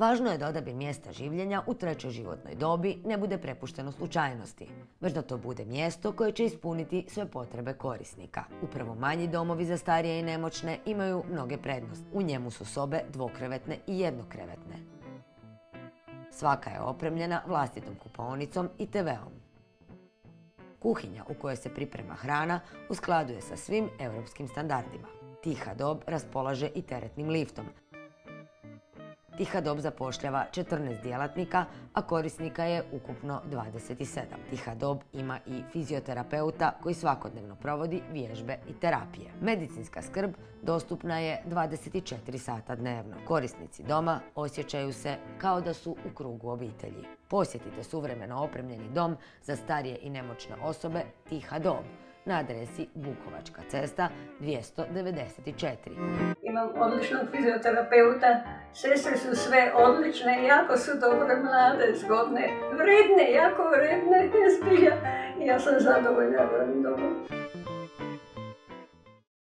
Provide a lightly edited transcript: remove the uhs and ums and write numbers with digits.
Važno je da odabir mjesta življenja u trećoj životnoj dobi ne bude prepušteno slučajnosti, već da to bude mjesto koje će ispuniti sve potrebe korisnika. Upravo manji domovi za starije i nemoćne imaju mnoge prednosti. U njemu su sobe dvokrevetne i jednokrevetne. Svaka je opremljena vlastitom kupaonicom i TV-om. Kuhinja u kojoj se priprema hrana u skladu je sa svim europskim standardima. Tiha dob raspolaže i teretnim liftom. Tiha dob zapošljava 14 djelatnika, a korisnika je ukupno 27. Tiha dob ima i fizioterapeuta koji svakodnevno provodi vježbe i terapije. Medicinska skrb dostupna je 24 sata dnevno. Korisnici doma osjećaju se kao da su u krugu obitelji. Posjetite suvremeno opremljeni dom za starije i nemoćne osobe Tiha dob na adresi Bukovačka cesta 294. Imam odličnog fizioterapeuta, sestre su sve odlične, jako su dobre, mlade, zgodne, vredne, jako vredne, zbilja. I ja sam zadovoljna ovim domom.